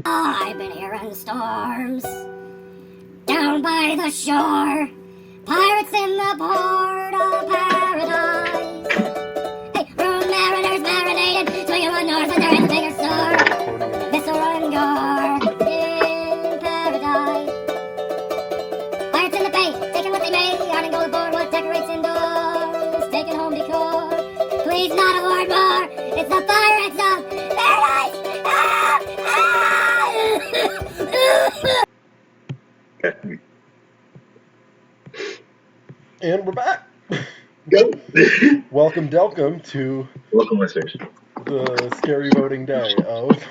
I've been hearing storms down by the shore. Pirates in the port of paradise. Hey, room mariners marinated, swinging one north and they're in the bigger store. Viscera and gore in paradise. Pirates in the bay, taking what they may, art and gold aboard what decorates indoors, taking home decor. Please not a word more, it's the pirates of paradise. And we're back. Go. Welcome to Welcome, listeners. the scary voting day of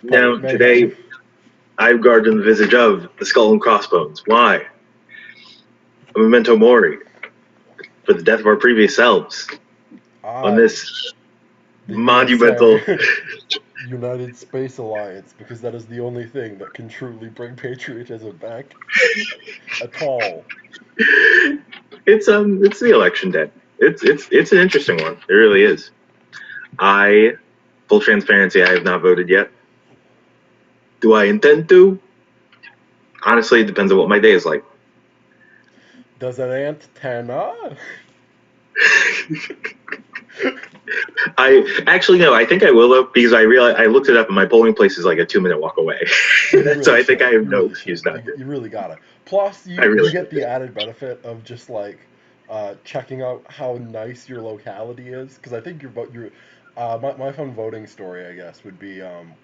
Now, Pirate today, Mayhem. I've guarded in the visage of the skull and crossbones. Why? A memento mori for the death of our previous selves on this the monumental. USA United Space Alliance, because that is the only thing that can truly bring patriotism back at all. It's the election day. It's an interesting one. It really is. Full transparency, I have not voted yet. Do I intend to? Honestly, it depends on what my day is like. Does an antenna? I think I will though, because I looked it up and my polling place is like a 2-minute walk away. Really So I think should. I have You no really excuse should. not to. You really gotta. Plus, you really get the should. added benefit of just like checking out how nice your locality is. Because I think my fun voting story, I guess, would be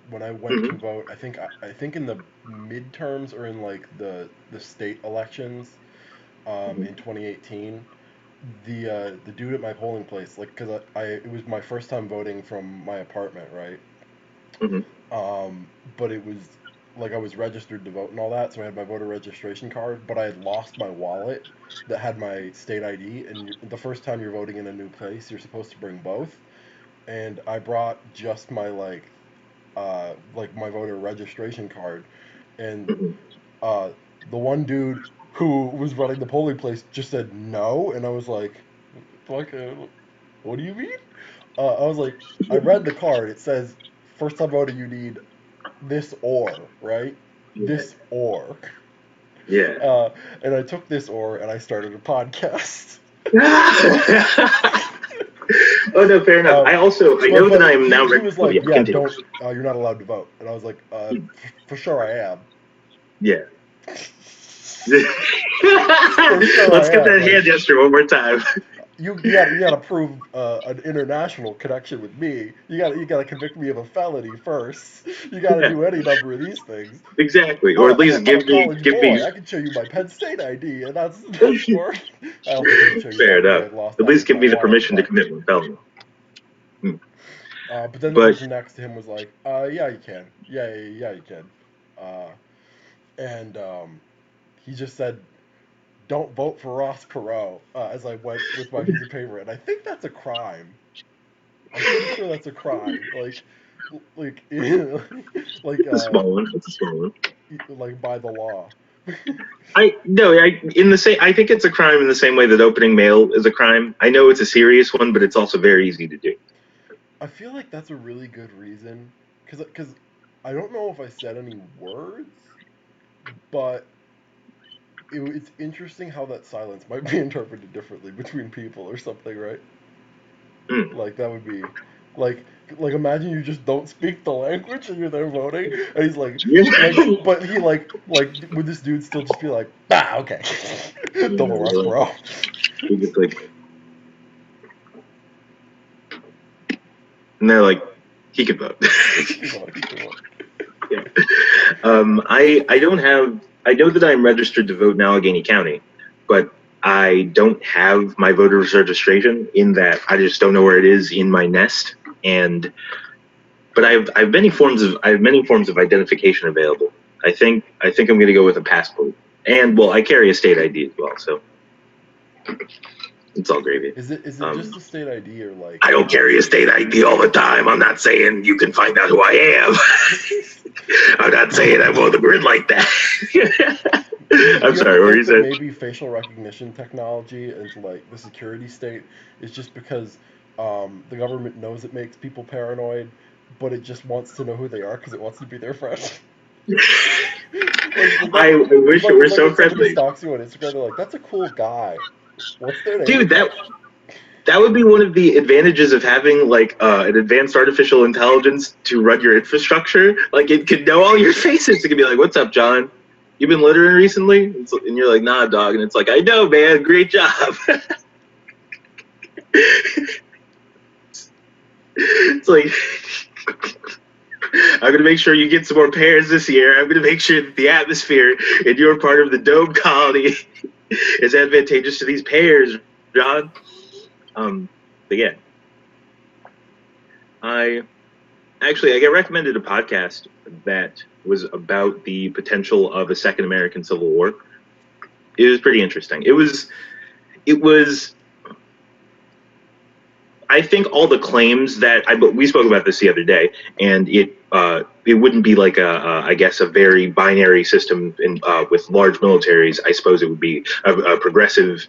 when I went to vote. I think in the midterms or in like the state elections in 2018. The dude at my polling place, like, cause it was my first time voting from my apartment, right? Mm-hmm. But it was like I was registered to vote and all that, so I had my voter registration card, but I had lost my wallet that had my state ID. And the first time you're voting in a new place, you're supposed to bring both. And I brought just my like my voter registration card, and Mm-hmm. uh, the one dude who was running the polling place just said no, and I was like, "Fuck, what do you mean?" I was like, I read the card. It says, first time voter, you need this or, right? Yeah. This or. Yeah. And I took this or and I started a podcast. Oh no, fair enough. I know that I am now He ready. was Oh like, yeah, yeah, continue. don't, you're not allowed to vote. And I was like, for sure I am. Yeah. For sure Let's I get am. that Like, hand gesture one more time. you gotta prove an international connection with me. You gotta convict me of a felony first. You gotta Yeah, do any number of these things. exactly. Or I'm at least I'm a give me college give me boy. I can show you my Penn State ID, and that's more. I also couldn't show you fair that because I enough. had lost At that least with give my me the wallet. permission to commit one felony. Hmm. But then the But person next to him was like, yeah, you can. Yeah, you can. Uh, and he just said, don't vote for Ross Perot as I went with my piece of paper, and I think that's a crime. I'm pretty sure that's a crime. Like, like, it's a small one. It's a small one. like by the law. I no, I in the same. I think it's a crime in the same way that opening mail is a crime. I know it's a serious one, but it's also very easy to do. I feel like that's a really good reason, because I don't know if I said any words, but it's interesting how that silence might be interpreted differently between people or something, right? Mm. Like that would be like like imagine you just don't speak the language and you're there voting, and he's but he would this dude still just be like, okay, double Ross bro. It's like, and they're like, he could vote. He can vote. Yeah. I don't have. I know that I'm registered to vote in Allegheny County, but I don't have my voter's registration. In that, I just don't know where it is in my nest. And but I have many forms of identification available. I think I'm going to go with a passport. And well, I carry a state ID as well, so it's all gravy. Is it just a state ID or like I don't carry a state ID all the time. I'm not saying you can find out who I am. I'm not saying I'm on the grid like that. I'm you ever sorry, what think you that said? maybe facial recognition technology and like the security state is just because the government knows it makes people paranoid, but it just wants to know who they are because it wants to be their friend. I wish it were It's like so when somebody friendly. stalks you on Instagram, they're like, "That's a cool guy. What's their name?" Dude, that would be one of the advantages of having like an advanced artificial intelligence to run your infrastructure. Like it could know all your faces. It could be like, "What's up, John? You been littering recently?" And you're like, "Nah, dog." And it's like, "I know, man. Great job." It's like, I'm gonna make sure you get some more pears this year. I'm gonna make sure that the atmosphere in your part of the dome colony is advantageous to these pears, John. But yeah, I I got recommended a podcast that was about the potential of a second American Civil War. It was pretty interesting. It was. I think all the claims that we spoke about this the other day, and it wouldn't be like I guess a very binary system with large militaries. I suppose it would be a progressive.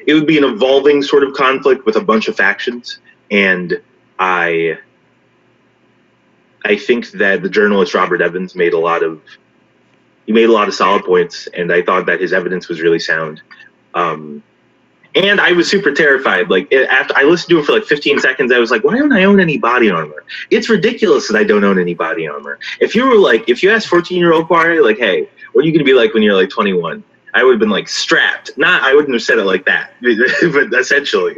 It would be an evolving sort of conflict with a bunch of factions, and I I think that the journalist Robert Evans made a lot of solid points, and I thought that his evidence was really sound. Um, and I was super terrified. Like after I listened to it for like 15 seconds, I was like, "Why don't I own any body armor? It's ridiculous that I don't own any body armor." If you asked 14-year-old Quar, like, "Hey, what are you gonna be like when you're like 21?" I would have been like strapped. I wouldn't have said it like that, but essentially,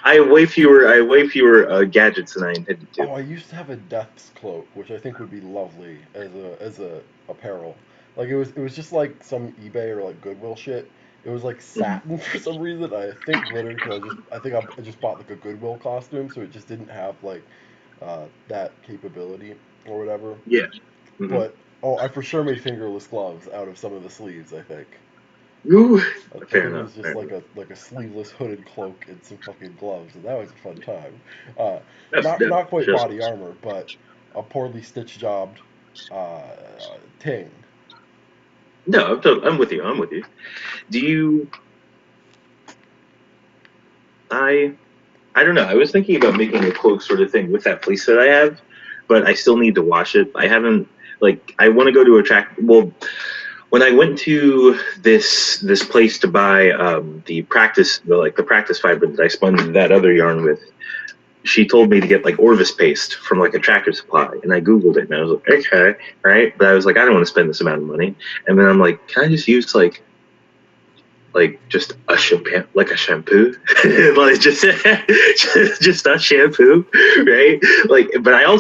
I have way fewer gadgets than I intended to. Oh, I used to have a Death's cloak, which I think would be lovely as a apparel. Like it was just like some eBay or like Goodwill shit. It was like Mm-hmm. satin for some reason. I think glittered because I think I just bought like a Goodwill costume, so it just didn't have like that capability or whatever. Yeah. Mm-hmm. But oh, I for sure made fingerless gloves out of some of the sleeves. I think. Ooh, I fair think it enough. was just Fair enough. like a sleeveless hooded cloak and some fucking gloves, and that was a fun time. That's Not quite just body armor, but a poorly stitched jobbed uh, ting. no. I'm with you. I'm with you. Do you? I I don't know. I was thinking about making a cloak sort of thing with that fleece that I have, but I still need to wash it. I haven't like I want to go to a track. Well, when I went to this place to buy the practice fiber that I spun that other yarn with, she told me to get like Orvis paste from like a Tractor Supply, and I googled it and I was like, okay, right, but I was like, I don't want to spend this amount of money, and then I'm like, can I just use just a shampoo, like a shampoo, like just a shampoo, right? Like, but I know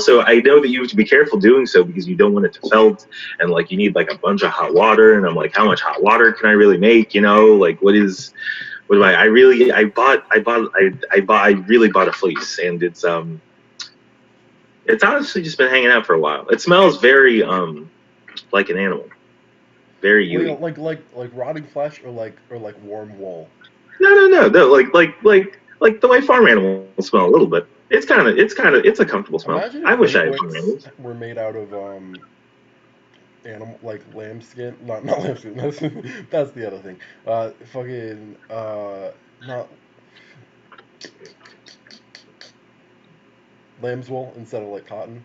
that you have to be careful doing so because you don't want it to melt, and like you need like a bunch of hot water, and I'm like, how much hot water can I really make? Like what do I really I really bought a fleece, and it's honestly just been hanging out for a while. It smells very like an animal, very Well, yui. like rotting flesh or like warm wool. No. Like the way farm animals smell a little bit. It's a comfortable smell. Imagine I if wish I vape had farm wicks animals. were made out of animal like lamb skin. Not lamb skin. That's the other thing. Fucking not lamb's wool instead of like cotton.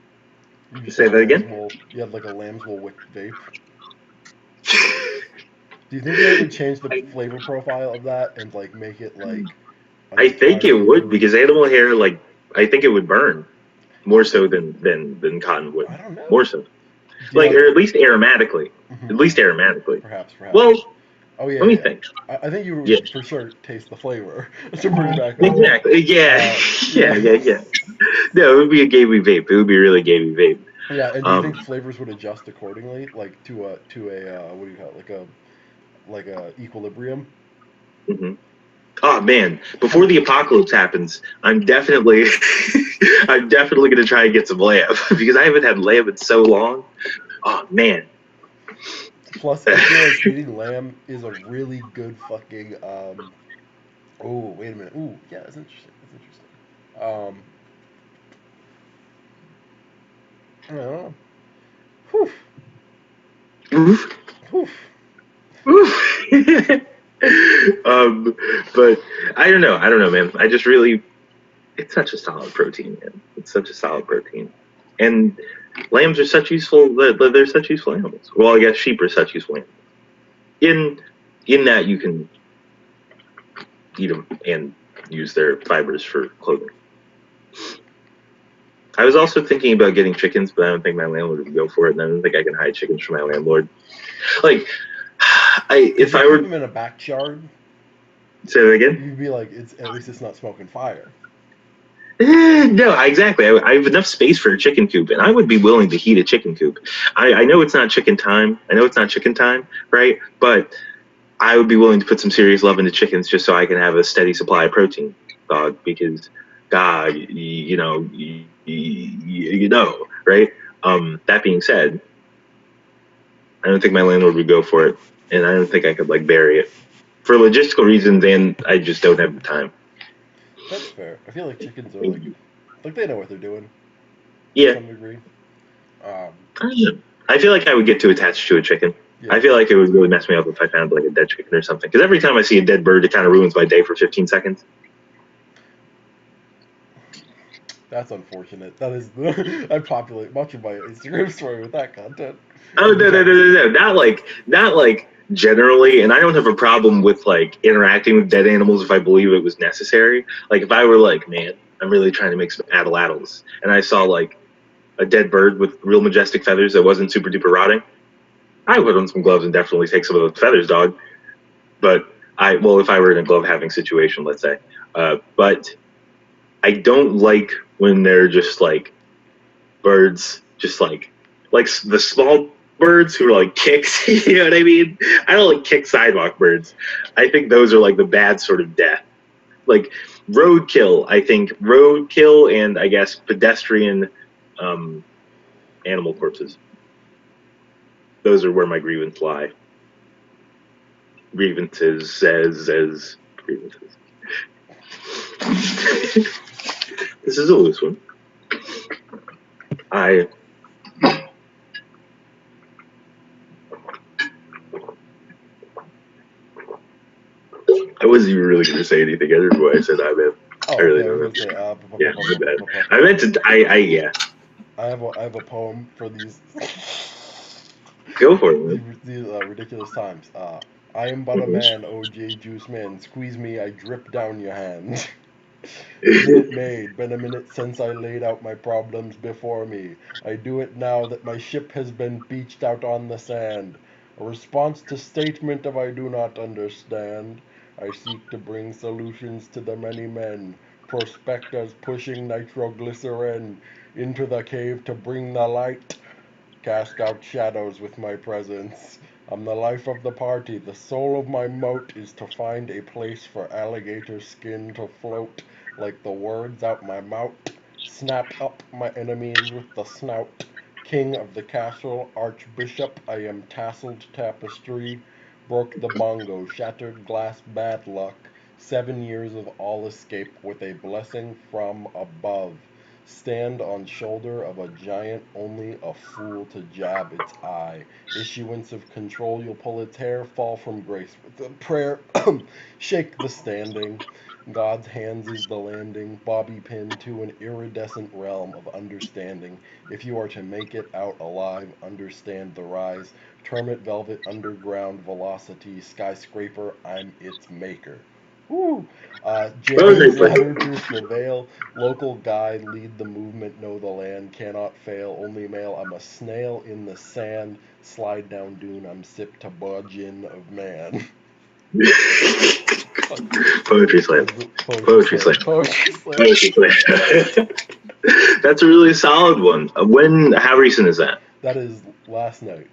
You just Say had that lamb's again. wool. You had like a lamb's wool wick vape. Do you think that would change the I, flavor profile of that and like make it like an I think it would entirely? because animal hair I think it would burn more so than cotton would. I don't know. More so. Do you Like have? or at least aromatically. At Mhm, least aromatically. perhaps, perhaps. Well, Oh yeah, let me yeah. think. I think you Yeah. would for sure taste the flavor to bring back that point. Exactly. Yeah. Yeah. Yeah. No, it would be a gamey vape. It would be really gamey vape. Yeah, and do you think Um, flavors would adjust accordingly, like to a what do you call it, like a equilibrium? mhm. Oh man! Before the apocalypse happens, I'm definitely gonna try and get some lamb because I haven't had lamb in so long. Oh man! Plus, I feel like eating lamb is a really good fucking. Oh, wait a minute. Ooh, yeah, that's interesting. That's interesting. I don't know. Whew, Oof, whew. oof. um, but I don't know. I don't know, man. I just really, it's such a solid protein, man. It's such a solid protein. And lambs are such useful. They're such useful animals. Well, I guess sheep are such useful animals. In that you can eat them and use their fibers for clothing. I was also thinking about getting chickens, but I don't think my landlord would go for it, and I don't think I can hide chickens from my landlord. Like, if I keep were them in a backyard, say that again. you'd be like, at least it's not smoking fire. No, exactly. I have enough space for a chicken coop, and I would be willing to heat a chicken coop. I know it's not chicken time. I know it's not chicken time, right? But I would be willing to put some serious love into chickens just so I can have a steady supply of protein, dog. Because, God, you know, right? That being said, I don't think my landlord would go for it, and I don't think I could like bury it for logistical reasons, and I just don't have the time. That's fair. I feel like chickens are like they know what they're doing to Yeah, some degree. Um, I feel like I would get too attached to a chicken. yeah. I feel like it would really mess me up if I found like a dead chicken or something. Because every time I see a dead bird, it kind of ruins my day for 15 seconds. That's unfortunate. That is I populate much of my Instagram story with that content. Oh no! Not like generally. And I don't have a problem with like interacting with dead animals if I believe it was necessary. Like if I were like, man, I'm really trying to make some addle-addles, and I saw like a dead bird with real majestic feathers that wasn't super duper rotting, I would put on some gloves and definitely take some of those feathers, dog. But if I were in a glove having situation, let's say, but I don't like when they're just like birds, just like the small birds who are like kicks. You know what I mean? I don't like kick sidewalk birds. I think those are like the bad sort of death. Like roadkill. I think roadkill and I guess pedestrian animal corpses. Those are where my grievances lie. Grievances says grievances. This is a loose one. I wasn't even really going to say anything other than what I said. I meant. Oh, I really okay. I don't was know. gonna say. Yeah, my bad. I meant to. Yeah. I have a poem for these Go for it, man. these ridiculous times. I am but a Mhm. man, OJ Juice Man. Squeeze me, I drip down your hand. Minute made, been a minute since I laid out my problems before me. I do it now that my ship has been beached out on the sand. A response to statement of I do not understand. I seek to bring solutions to the many men. Prospectors pushing nitroglycerin into the cave to bring the light. Cast out shadows with my presence. I'm the life of the party. The soul of my moat is to find a place for alligator skin to float like the words out my mouth. Snap up my enemies with the snout. King of the castle, archbishop, I am tasseled tapestry. Broke the bongo, shattered glass, bad luck. 7 years of all escape with a blessing from above. Stand on shoulder of a giant, only a fool to jab its eye. Issuance of control, you'll pull its hair, fall from grace with a prayer. Shake the standing. God's hands is the landing, bobby pin to an iridescent realm of understanding. If you are to make it out alive, understand the rise. Term it velvet underground velocity, skyscraper, I'm its maker. Woo! That was James nice, ladder buddy. pierce the veil. Local guide, lead the movement, know the land, cannot fail. Only male, I'm a snail in the sand. Slide down dune, I'm sip to budgeon of man. Poetry slam. Poetry Poetry slam. slam. Poetry slam. Poetry slam. That's a really solid one. How recent is that? That is last night.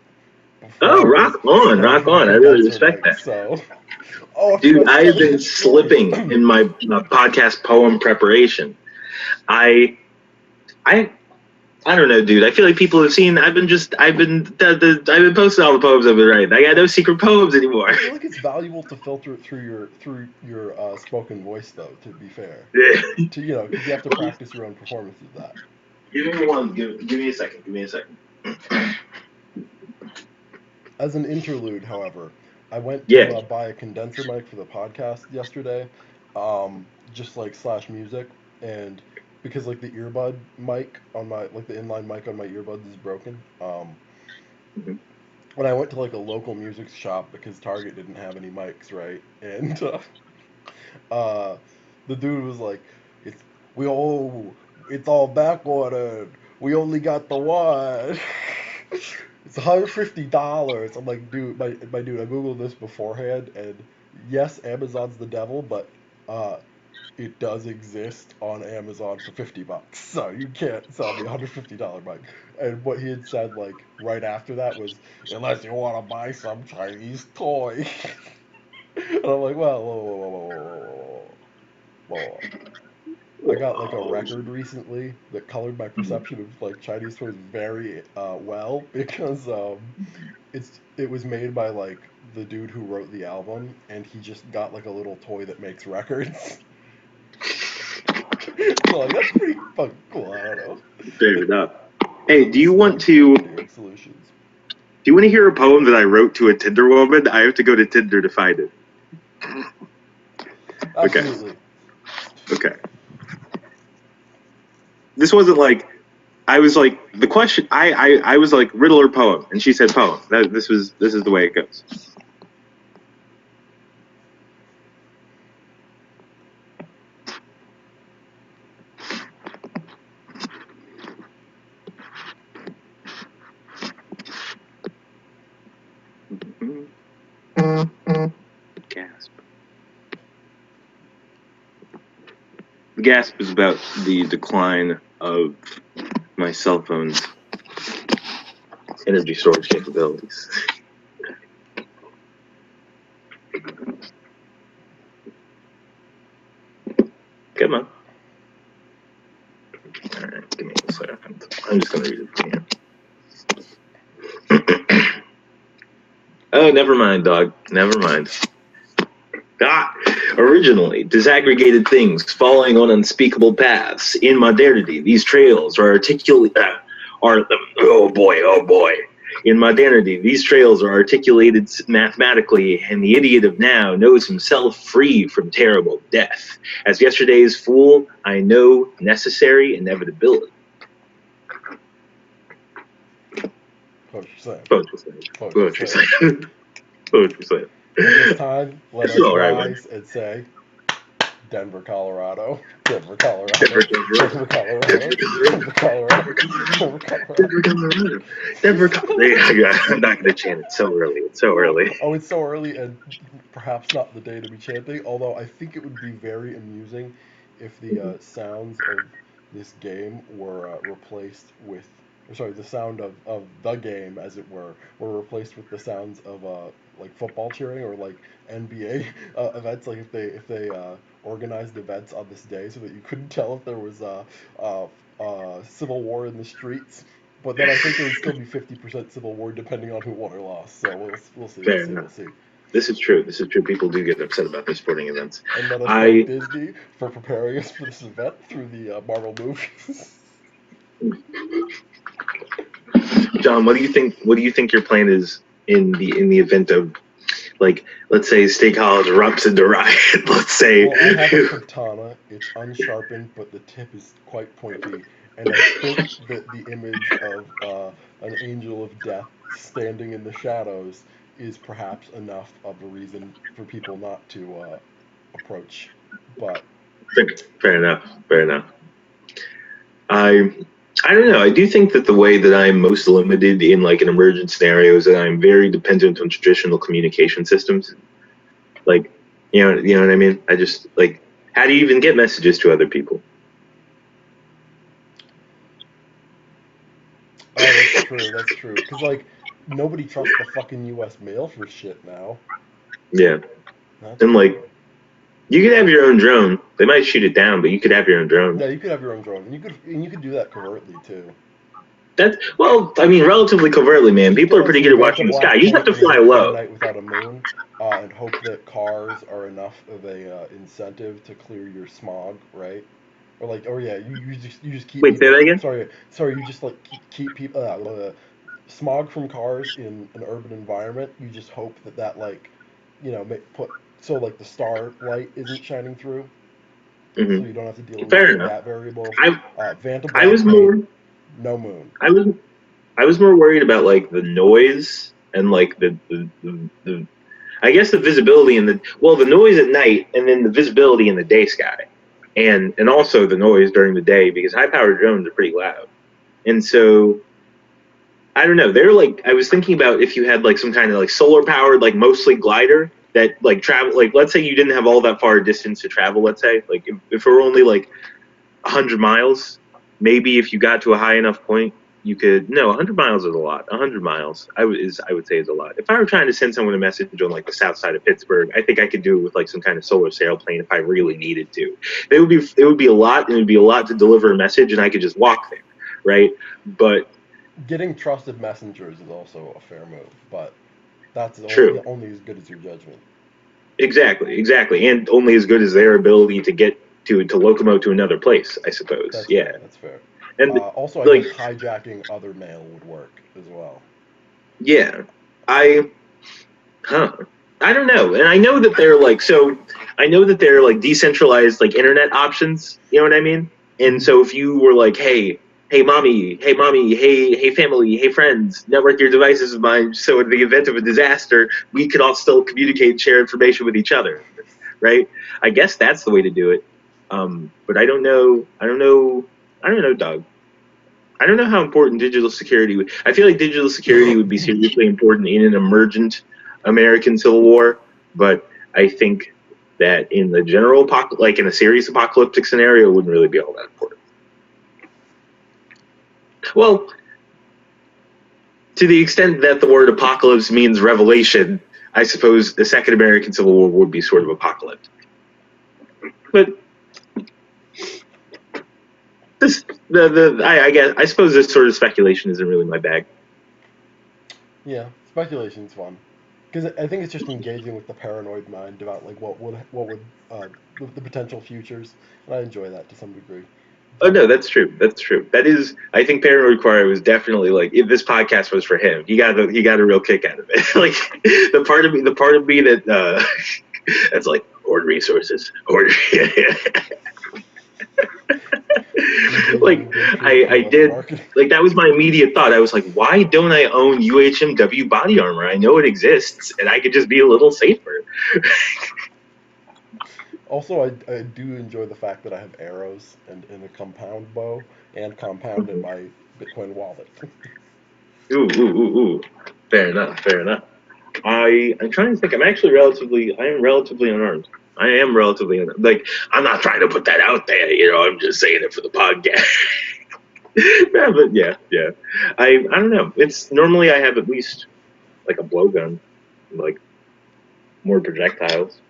Oh, Before I was, rock on. I before really bed respect tonight. that. So, oh, I Dude, forgot to I tell have you been the story. slipping in my podcast poem preparation. I, I, I don't know, dude. I feel like people have seen. I've been posting all the poems I've been writing. I got no secret poems anymore. I feel like it's valuable to filter it through your spoken voice, though. To be fair, Yeah. to because you have to practice your own performance of that. Give me one. Give me a second. Give me a second. As an interlude, however, I went to Yeah. buy a condenser mic for the podcast yesterday, just like slash music, and because like the earbud mic on my like the inline mic on my earbuds is broken. Mhm. When I went to like a local music shop because Target didn't have any mics, right? And uh, the dude was like, "It's it's all back ordered. We only got the one. It's $150." I'm like, dude, my dude, I googled this beforehand, and yes, Amazon's the devil, but uh, it does exist on Amazon for $50. So you can't sell me $150 mic. And what he had said like right after that was, unless you want to buy some Chinese toy. And I'm like, well, whoa, whoa, whoa, whoa, whoa, whoa, whoa. I got like a record recently that colored my perception of like Chinese toys very well because it was made by like the dude who wrote the album and he just got like a little toy that makes records. So like that's pretty fucking cool. I don't know. Fair Like enough. Hey, smart engineering solutions. do you want to hear a poem that I wrote to a Tinder woman? I have to go to Tinder to find it. Okay. Absolutely. Okay. This wasn't like I was like the question. I was like riddle or poem, and she said poem. This is the way it goes. Gasp. The gasp is about the decline of my cell phone's energy storage capabilities. Come on. All right, give me a second. I'm just gonna read it again. Oh, never mind, dog. Never mind. Ah, originally, disaggregated things falling on unspeakable paths. In modernity, these trails are articulate. Oh boy, oh boy. In modernity, these trails are articulated mathematically, and the idiot of now knows himself free from terrible death. As yesterday's fool, I know necessary inevitability. Poetry slam. Poetry slam. Poetry Slam. slam. Poetry slam. And this time, let This is us all right, man. rise and say, Denver, Colorado. Denver, Colorado. Denver, Colorado. Denver, Colorado. Denver, Colorado. Denver, Colorado. Denver, Denver, Colorado. Colorado. Denver, Colorado. I'm not going to chant it so early. It's so early. Oh, it's so early and perhaps not the day to be chanting, although I think it would be very amusing if the sounds of this game were replaced with, or sorry, the sound of the game, as it were replaced with the sounds of like football cheering or like NBA events, like if they organized events on this day so that you couldn't tell if there was civil war in the streets. But then I think there would still be 50% civil war depending on who won or lost. So we'll see, we'll Fair see, we'll enough. see. This is true. This is true. People do get upset about their sporting events. And let us thank I, Disney for preparing us for this event through the Marvel movies. John, what do you think? What do you think your plan is in the event of, like, let's say State College erupts into riot? Let's say. Well, I have a katana. It's unsharpened, but the tip is quite pointy. And I think that the image of an angel of death standing in the shadows is perhaps enough of a reason for people not to approach. But Fair enough. Fair enough. I I don't know. I do think that the way that I'm most limited in like an emergent scenario is that I'm very dependent on traditional communication systems. Like, you know what I mean? I just like, how do you even get messages to other people? oh, that's true. That's true. Because like nobody trusts the fucking U.S. mail for shit now. Yeah, That's and like, weird. you could have your own drone. They might shoot it down, but you could have your own drone. Yeah, you could have your own drone, and you could do that covertly too. That well, I mean, relatively covertly, man. You could People get are like pretty some good at Delta watching the sky. Black You just have point to in a fly in a low. night without a moon, and hope that cars are enough of a incentive to clear your smog, right? Or like, or yeah, you just keep Wait, say people. that again. Sorry, you just like keep people smog from cars in an urban environment. You just hope that like, put so like the star light isn't shining through. Hmm. so you don't have to deal Fair with enough. that variable. I Vanta I black was paint, more no moon. I was I was more worried about like the noise and like the I guess the visibility in the noise at night and then the visibility in the day sky, and also the noise during the day because high powered drones are pretty loud, and so I don't know. They're like I was thinking about if you had like some kind of like solar powered like mostly glider that like travel like let's say you didn't have all that far distance to travel. Let's say like if it were only like 100 miles, maybe if you got to a high enough point, you could. No, 100 miles is a lot. 100 miles, I would say is a lot. If I were trying to send someone a message on like the south side of Pittsburgh, I think I could do it with like some kind of solar sailplane if I really needed to. It would be a lot, and it would be a lot to deliver a message, and I could just walk there, right? But Getting trusted messengers is also a fair move, but that's true, only as good as your judgment. exactly, and only as good as their ability to get to locomote to another place, I suppose. That's Yeah, fair. That's fair. and Also, I like guess hijacking other mail would work as well. yeah, I Huh. I don't know. And I know that they're like I know that they're like decentralized like internet options, you know what I mean? And Mhm. so if you were like, hey mommy, hey family, hey friends, network your devices with mine so in the event of a disaster, we could all still communicate and share information with each other. Right? I guess that's the way to do it. But I don't know, Doug. I don't know how important digital security would. I feel like digital security would be seriously important in an emergent American Civil War, but I think that in the general like in a serious apocalyptic scenario, it wouldn't really be all that important. Well, to the extent that the word apocalypse means revelation, I suppose the Second American Civil War would be sort of apocalyptic. But this, I guess, I suppose this sort of speculation isn't really my bag. Yeah, speculation's fun because I think it's just engaging with the paranoid mind about like what would the potential futures, and I enjoy that to some degree. Oh So no, that's true. That's true. That is, I think Paranoid Quar was definitely like if this podcast was for him, he got a real kick out of it. Like the part of me that that's like hoard resources, hoard. Like engaging in good I guerrilla did. marketing. Like that was my immediate thought. I was like, why don't I own UHMW body armor? I know it exists, and I could just be a little safer. Also, I do enjoy the fact that I have arrows and in a compound bow and compound in my Bitcoin wallet. Ooh. Fair enough. Fair enough. I'm trying to think. I am relatively unarmed. I am relatively unarmed. Like I'm not trying to put that out there. You know, I'm just saying it for the podcast. Yeah, but yeah. I don't know. It's normally I have at least like a blowgun, like more projectiles.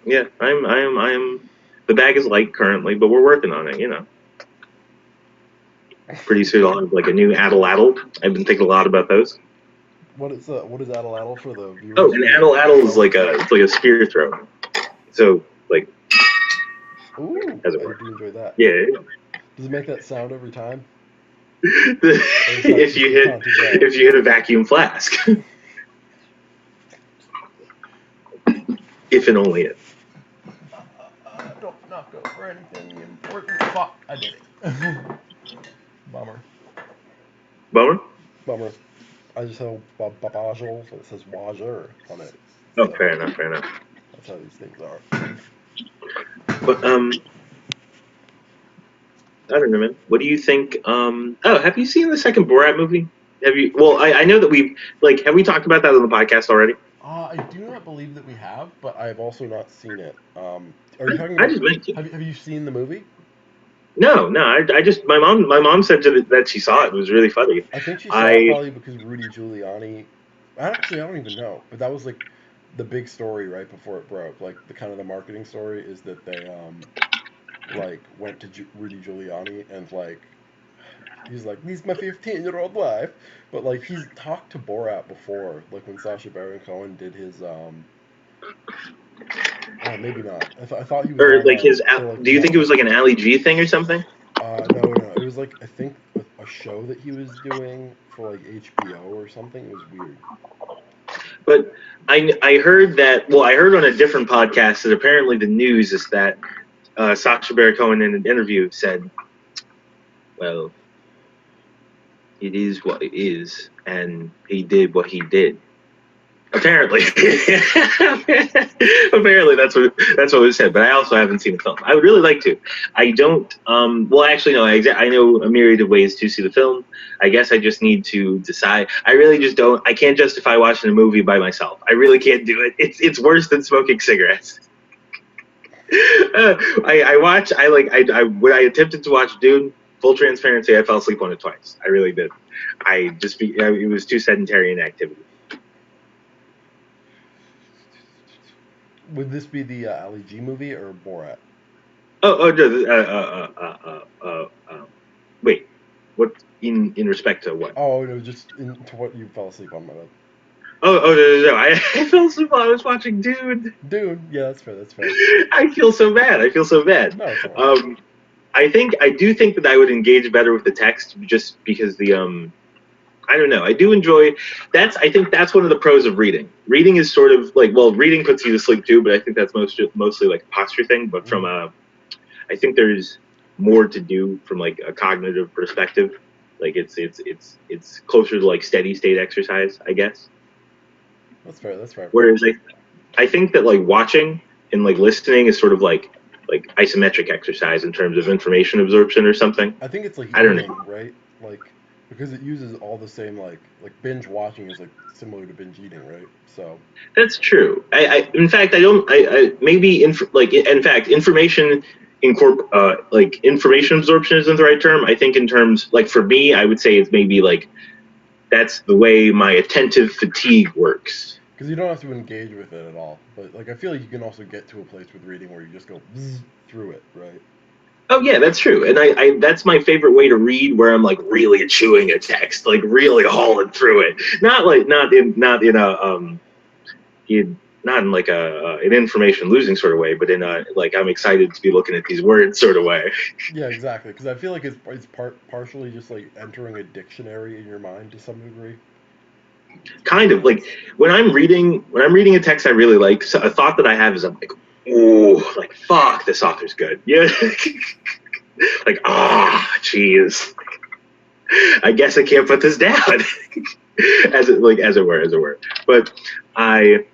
Yeah, I am. The bag is light currently, but we're working on it. You know, pretty soon I'll have like a new Addle. I've been thinking a lot about those. What is Atlatl for the Oh, viewers an who Addle is don't? like a spear throw. So like, Ooh, as it I were. do enjoy that. Yeah. Does it make that sound every time, or is that if just you the hit counter if you hit a vacuum flask, if and only if. Don't knock over anything important. Fuck, I did it. Bummer. Bummer. Bummer. I just have a babajal, so it says wager on it. Oh, So fair enough. Fair enough. that's how these things are. But I don't know, man. What do you think? Oh, have you seen the second Borat movie? Have you? Well, I know that we've like. Have we talked about that on the podcast already? I do not believe that we have, but I've also not seen it. Are you talking I about? just meant to. Have you seen the movie? No. I just my mom said that she saw it. It was really funny. I think she saw it I probably because Rudy Giuliani. Actually, I don't even know, but that was like the big story right before it broke. Like the kind of the marketing story is that they like went to Rudy Giuliani and like he's like, "This is my 15-year-old wife," but like he's talked to Borat before, like when Sacha Baron Cohen did his maybe not. I thought he was or on like his. for like Do you think it was Netflix. like an Ali G thing or something? No. It was like I think a show that he was doing for like HBO or something. It was weird. But I heard that. Well, I heard on a different podcast that apparently the news is that Sacha Baron Cohen in an interview said, "Well, it is what it is, and he did what he did." Apparently, apparently that's what was said. But I also haven't seen the film. I would really like to. I don't. Well, actually, no. I know a myriad of ways to see the film. I guess I just need to decide. I really just don't. I can't justify watching a movie by myself. I really can't do it. It's worse than smoking cigarettes. I watch. I when I attempted to watch Dune. Full transparency, I fell asleep on it twice. I really did. It was too sedentary an activity. Would this be the Ali G movie or Borat? Wait, what in respect to what? Oh no, just to what you fell asleep on, my bad. No. I fell asleep while I was watching Dune. Dune, yeah, that's fair. I feel so bad. No, it's all right. I do think that I would engage better with the text just because I don't know. I do enjoy I think that's one of the pros of reading. Reading is sort of like, well, reading puts you to sleep too, but I think that's mostly like a posture thing. But from I think there's more to do from like a cognitive perspective. Like it's closer to like steady state exercise, I guess. That's fair. Whereas I think that like watching and like listening is sort of like isometric exercise in terms of information absorption or something. I think it's like I don't eating, know. right? Like because it uses all the same like binge watching is like similar to binge eating, right? So that's true. In fact, I don't. Maybe in fact, information information absorption isn't the right term. I think in terms like for me, I would say it's maybe like that's the way my attentive fatigue works. Because you don't have to engage with it at all, but like I feel like you can also get to a place with reading where you just go through it, right? Oh yeah, that's true, and I that's my favorite way to read, where I'm like really chewing a text, like really hauling through it. Not in like an information losing sort of way, but in a like I'm excited to be looking at these words sort of way. Yeah, exactly. Because I feel like it's partially just like entering a dictionary in your mind to some degree. Kind of like when I'm reading a text I really like, so a thought that I have is I'm like, oh, like fuck, this author's good. Yeah, like jeez, I guess I can't put this down, as it were. But I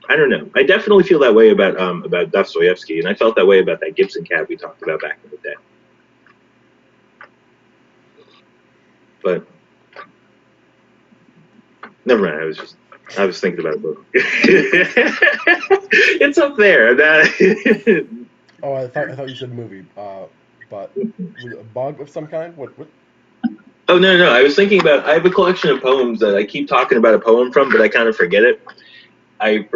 don't know. I definitely feel that way about Dostoevsky, and I felt that way about that Gibson cat we talked about back in the day. But never mind. I was thinking about a book. It's up there. Oh, I thought you said movie. But was it a bug of some kind? What? Oh no. I was thinking about. I have a collection of poems that I keep talking about a poem from, but I kind of forget it. I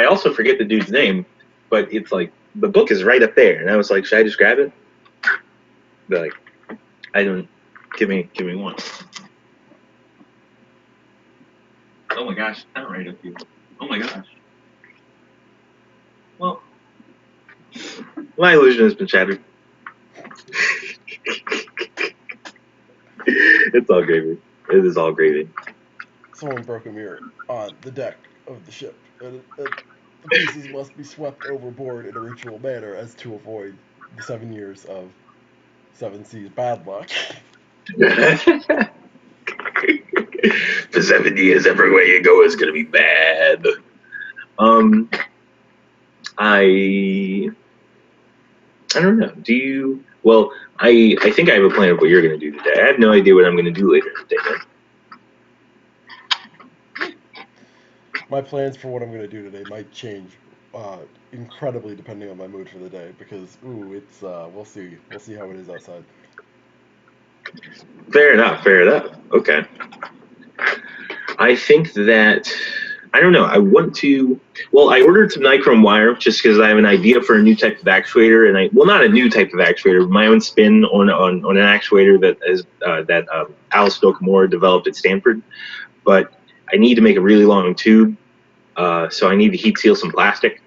also forget the dude's name, but it's like the book is right up there, and I was like, should I just grab it? But like, I don't. Give me one. Oh my gosh, not right up here. Oh my gosh. Well, my illusion has been shattered. It's all gravy. It is all gravy. Someone broke a mirror on the deck of the ship, and the pieces must be swept overboard in a ritual manner as to avoid the 7 years of 7 seas bad luck. For 7 years, everywhere you go is gonna be bad. I don't know. Do you? Well, I think I have a plan of what you're gonna do today. I have no idea what I'm gonna do later today. My plans for what I'm gonna do today might change incredibly depending on my mood for the day because it's we'll see how it is outside. Fair enough. Okay. I think that I don't know. I want to. Well, I ordered some nichrome wire just because I have an idea for a new type of actuator, and not a new type of actuator, but my own spin on an actuator that Alice Nakamura developed at Stanford. But I need to make a really long tube, so I need to heat seal some plastic.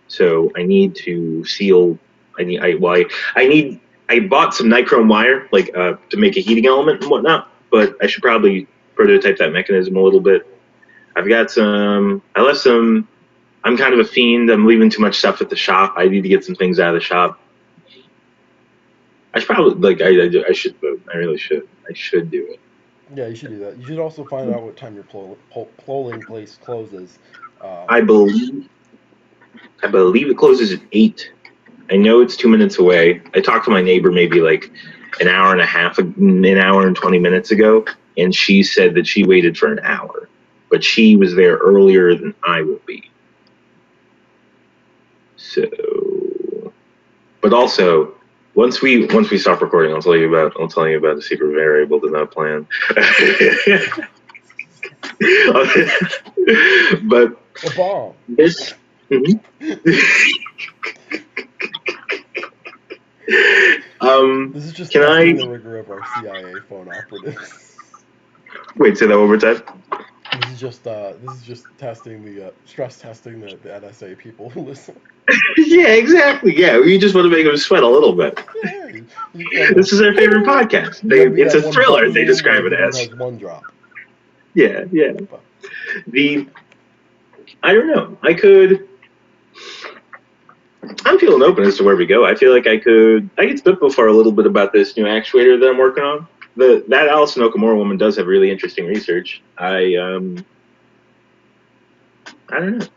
So I need to seal. I bought some nichrome wire to make a heating element and whatnot, but I should probably prototype that mechanism a little bit. I've got some. I left some. I'm kind of a fiend. I'm leaving too much stuff at the shop. I need to get some things out of the shop. I should probably I should vote. I really should. I should do it. Yeah, you should do that. You should also find out what time your polling place closes. I believe it closes at 8. I know it's 2 minutes away. I talked to my neighbor maybe like an hour and 20 minutes ago, and she said that she waited for an hour, but she was there earlier than I will be. So, but also once we stop recording, I'll tell you about the secret variable to that plan. But A bomb. this. This is just Can testing I the rigor of our CIA phone operatives. wait? Say that one more time. This is just testing the stress testing the NSA people who listen. Yeah, exactly. Yeah, we just want to make them sweat a little bit. Yeah, This is their favorite podcast. It's a thriller. They describe it as. Has one drop. Yeah. But I don't know. I'm feeling open as to where we go. I feel like I could spitball for a little bit about this new actuator that I'm working on. That Alison Okamura woman does have really interesting research. I don't know. Is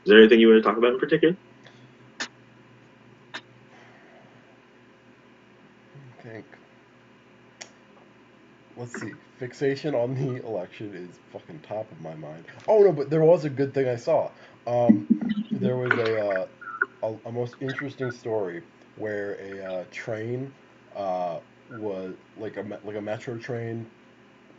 there anything you want to talk about in particular? I think. Let's see. Fixation on the election is fucking top of my mind. Oh no, but there was a good thing I saw. There was a most interesting story where a train was like a metro train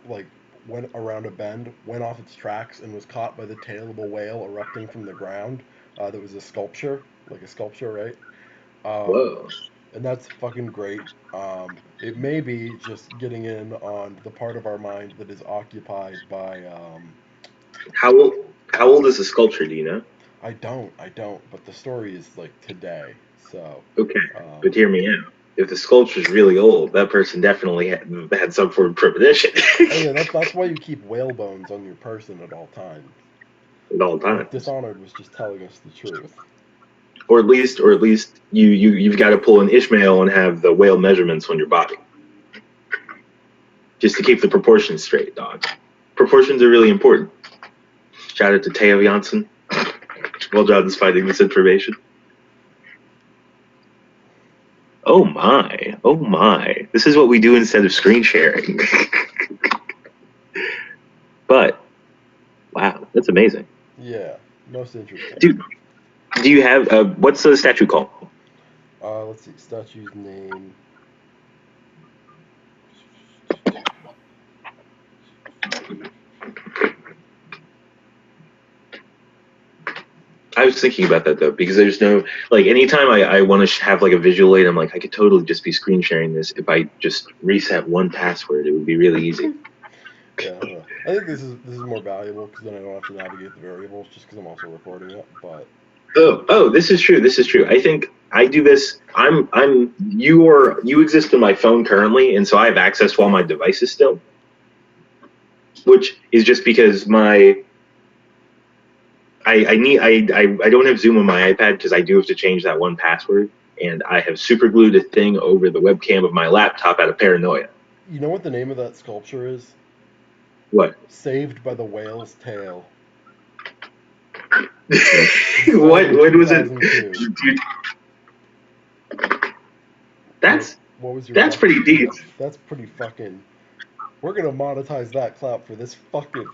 like went around a bend, went off its tracks, and was caught by the tail of a whale erupting from the ground. That was a sculpture, right? Um, Whoa. and that's fucking great. It may be just getting in on the part of our mind that is occupied by. How old is the sculpture? Do you know? I don't, but the story is like today, so. Okay, Um, but hear me out. If the sculpture's really old, that person definitely had some form of premonition. oh yeah, that's why you keep whale bones on your person at all times. At all Like times. Dishonored was just telling us the truth. Or at least you've got to pull an Ishmael and have the whale measurements on your body, just to keep the proportions straight, dog. Proportions are really important. Shout out to Teo Janssen. Well done fighting this information. Oh my. This is what we do instead of screen sharing. But wow, that's amazing. Yeah, most interesting. Dude, do you have what's the statue called? Let's see, statue's name. I was thinking about that though, because there's no like anytime I want to have like a visual aid, I'm like I could totally just be screen sharing this if I just reset one password. It would be really easy. Yeah, I don't know. I think this is more valuable because then I don't have to navigate the variables just because I'm also recording it. But Oh, this is true. This is true. I think I do this. You exist in my phone currently, and so I have access to all my devices still, which is just because I don't have Zoom on my iPad because I do have to change that one password, and I have super glued a thing over the webcam of my laptop out of paranoia. you know what the name of that sculpture is? What? Saved by the Whale's Tail. What was it? 2002. Dude, that's What was your? that's pretty deep. That's pretty fucking. We're gonna monetize that clout for this fucking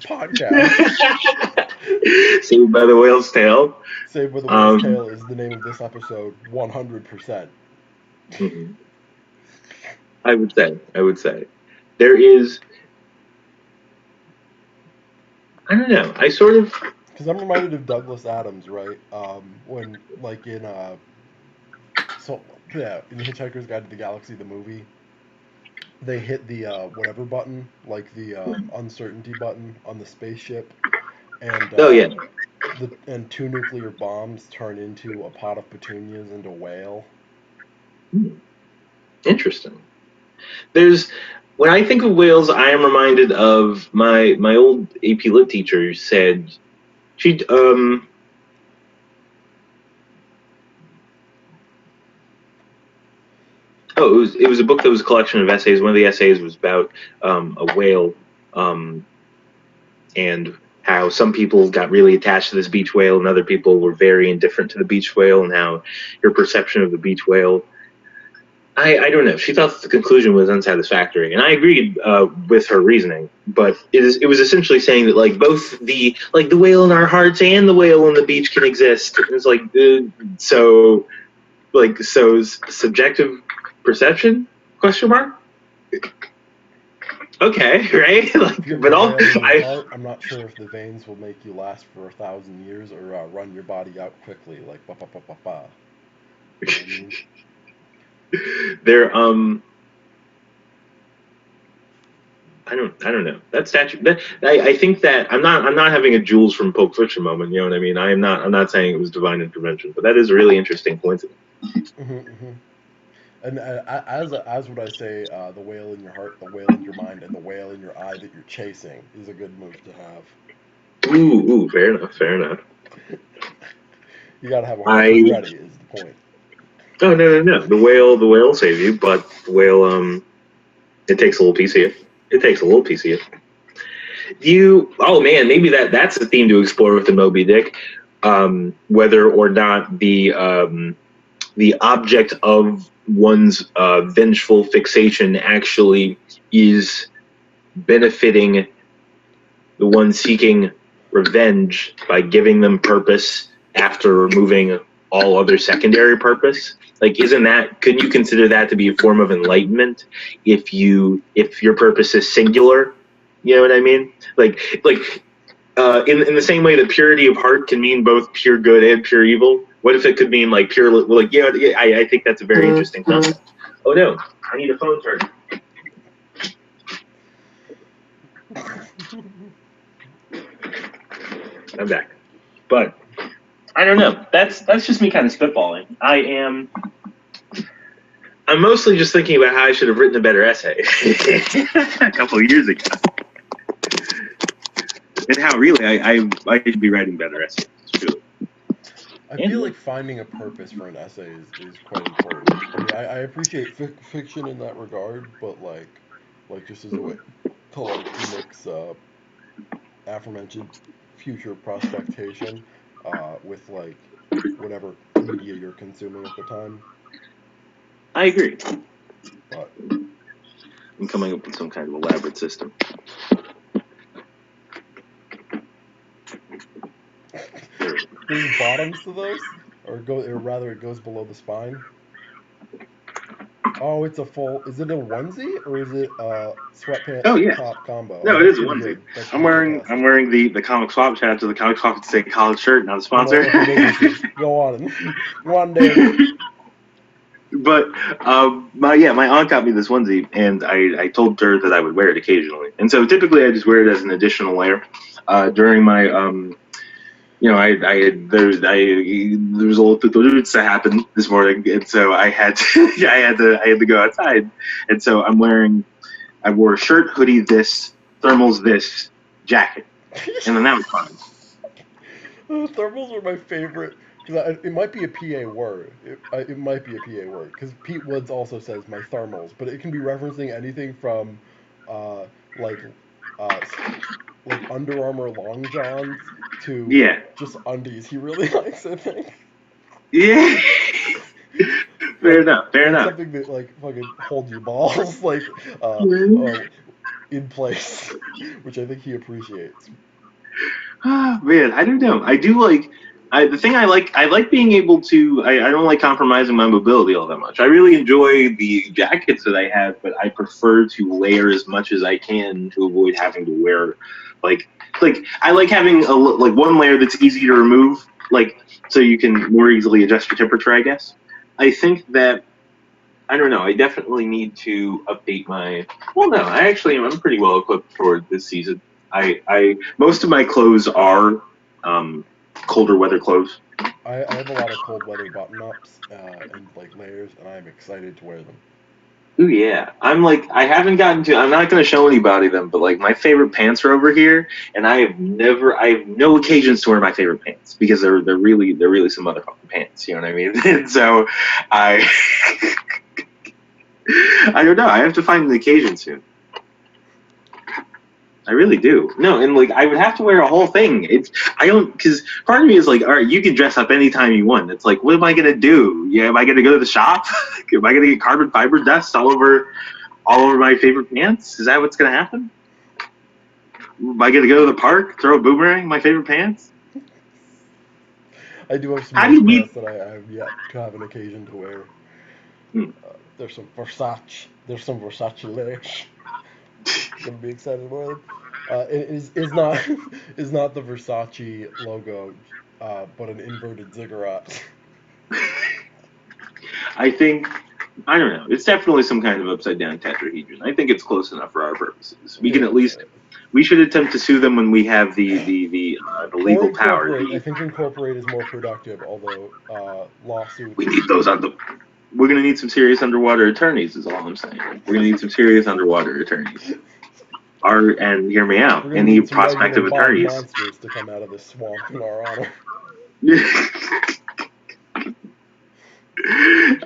podcast. Saved by the whale's tail. Saved by the Whale's Tail is the name of this episode. 100%. Mm-hmm. I would say there is. I don't know. I sort of. Because I'm reminded of Douglas Adams, right? When like in in Hitchhiker's Guide to the Galaxy, the movie, they hit the whatever button, like the uncertainty button on the spaceship, and Oh yeah. and two nuclear bombs turn into a pot of petunias and a whale. Interesting. There's When I think of whales, I am reminded of my old AP Lit teacher said she oh, it was a book that was a collection of essays. One of the essays was about a whale, um, and how some people got really attached to this beach whale, and other people were very indifferent to the beach whale, and how your perception of the beach whale. I don't know. She thought the conclusion was unsatisfactory, and I agreed with her reasoning. But it was essentially saying that like both the whale in our hearts and the whale on the beach can exist. It's like so subjective perception question mark. Okay, right? If you have But the all whale in your I heart, I'm not sure if the veins will make you last for 1,000 years or run your body out quickly, like ba ba ba ba ba. You know what I mean? they're I don't know. That statue that I think that I'm not having a Jules from Pulp Fiction moment, you know what I mean? I'm not saying it was divine intervention, but that is a really interesting coincidence. Hmm. And as would I say, the whale in your heart, the whale in your mind, and the whale in your eye that you're chasing is a good move to have. Fair enough, fair enough. You gotta have a horse I ready, is the point. Oh no. The whale will save you, but the whale it takes a little piece of you. It takes a little piece of you. Oh man, maybe that's a theme to explore with the Moby Dick. Whether or not the object of one's vengeful fixation actually is benefiting the one seeking revenge by giving them purpose after removing all other secondary purpose. Like, couldn't you consider that to be a form of enlightenment if your purpose is singular? You know what I mean? In the same way that purity of heart can mean both pure good and pure evil. What if it could mean like pure, like, I think that's a very interesting concept. Oh no, I need a phone charger. I'm back. But I don't know. That's just me kind of spitballing. I'm mostly just thinking about how I should have written a better essay a couple of years ago, and how really I should be writing better essays. Truly. I feel like finding a purpose for an essay is quite important. I mean, I appreciate fiction in that regard, but like just as a way to like mix aforementioned future prospectation with like whatever media you're consuming at the time. I agree. But I'm coming up with some kind of elaborate system. there's bottoms to those, or rather, it goes below the spine. Oh, it's a full. Is it a onesie or is it a sweatpant Oh yeah. top combo? Oh, No, it that's is a pretty onesie. good. That's I'm pretty wearing fantastic. the comic swap. Shout out to the comic swap. It's a college shirt, not a You know, sponsor. okay, businesses, go on. Go on, Dave. But my aunt got me this onesie, and I told her that I would wear it occasionally. And so typically I just wear it as an additional layer. During my there was a little tutorials that happened this morning, and so I had to, I had to go outside, and so I wore a shirt, hoodie, this thermals, this jacket, and then that was fun. Thermals are my favorite because it might be a PA word. It might be a PA word because Pete Woods also says my thermals, but it can be referencing anything from uh, like uh, s- like Under Armour long johns to Yeah, just undies. He really likes, I think. yeah. Fair like enough. Fair like enough. something that like fucking hold your balls in place, which I think he appreciates. Man, I don't know. I do like. The thing I like being able to. I don't like compromising my mobility all that much. I really enjoy the jackets that I have, but I prefer to layer as much as I can to avoid having to wear, like, I like having like one layer that's easy to remove, like so you can more easily adjust your temperature. I guess. I think that I don't know. I definitely need to update my. Well, no, I actually am. I'm pretty well equipped for this season. I most of my clothes are colder weather clothes. I have a lot of cold weather button ups and like layers, and I'm excited to wear them. Ooh, yeah. I'm like, I haven't gotten to. I'm not going to show anybody them, but like my favorite pants are over here, and I have no occasions to wear my favorite pants because they're really some motherfucking pants. You know what I mean? And so, I I don't know. I have to find an occasion soon. I really do. No, and like I would have to wear a whole thing. It's I don't because part of me is like, all right, you can dress up anytime you want. It's like, what am I gonna do? Yeah, am I gonna go to the shop? Am I gonna get carbon fiber dust all over my favorite pants? Is that what's gonna happen? Am I gonna go to the park, throw a boomerang in my favorite pants? I do have some How do nice you meet? pants that I have yet to have an occasion to wear. Hmm. There's some Versace. There's some Versace lyrics. Gonna be excited about them. It is not is not the Versace logo, but an inverted ziggurat. I think I don't know. It's definitely some kind of upside down tetrahedron. I think it's close enough for our purposes. We can at Yeah. least we should attempt to sue them when we have the Or legal power. incorporate. I think incorporate is more productive, although lawsuit We is need those on the. We're gonna need some serious underwater attorneys. Is all I'm saying. We're gonna need some serious underwater attorneys. And hear me out. we're gonna Any need some regular prospective bog attorneys. monsters to come out of this swamp in our honor.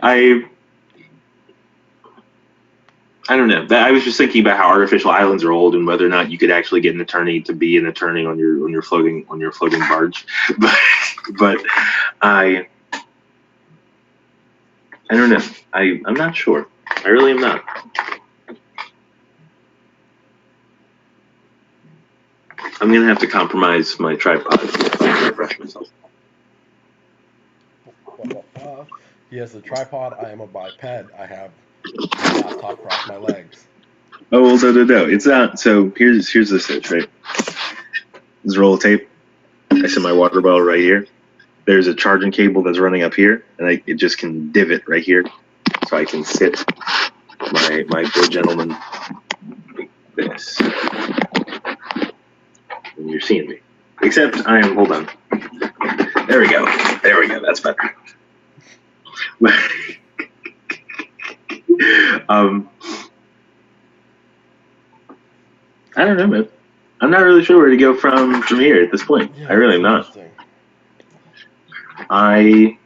I I don't know. I was just thinking about how artificial islands are old and whether or not you could actually get an attorney to be an attorney on your floating barge. But but I I don't know. I'm not sure. I really am not. I'm gonna have to compromise my tripod to refresh myself. He has a tripod. I am a biped. I have my laptop across my legs. Oh well, no. It's not. So here's the stitch, right? This roll of tape. I set my water bottle right here. There's a charging cable that's running up here, and it just can divot right here, so I can sit my good gentleman like this. And you're seeing me. Except I am. Hold on. There we go. There we go. That's better. um, I don't know, man. I'm not really sure where to go from here at this point. Yeah, I really am not. I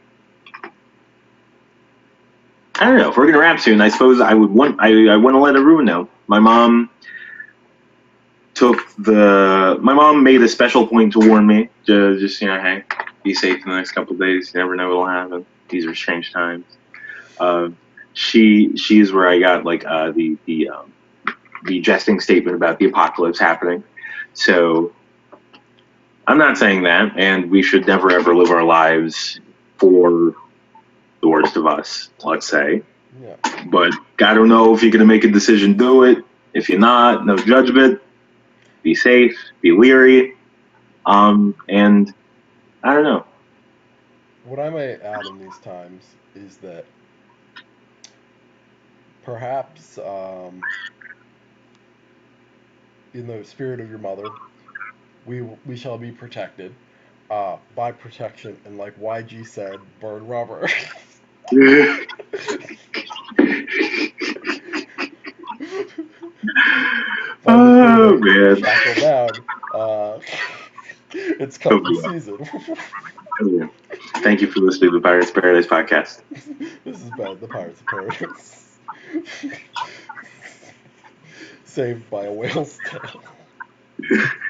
don't know. If we're gonna wrap soon, I suppose I want to let everyone know. My mom made a special point to warn me. Just hey, be safe in the next couple of days. You never know what'll happen. These are strange times. She's where I got like the jesting statement about the apocalypse happening. So I'm not saying that, and we should never ever live our lives for the worst of us, let's say. Yeah. But I don't know if you're gonna make a decision, do it. If you're not, no judgment. Be safe, be leery, and I don't know. What I may add in these times is that perhaps, in the spirit of your mother, we shall be protected. By protection, and like YG said, burn rubber. Find the Oh freedom, man. shackle down. It's cuffing season. Oh, yeah. Thank you for listening to the Pirates Paradise podcast. This is bad. The Pirates of Paradise. Saved by a whale's tail.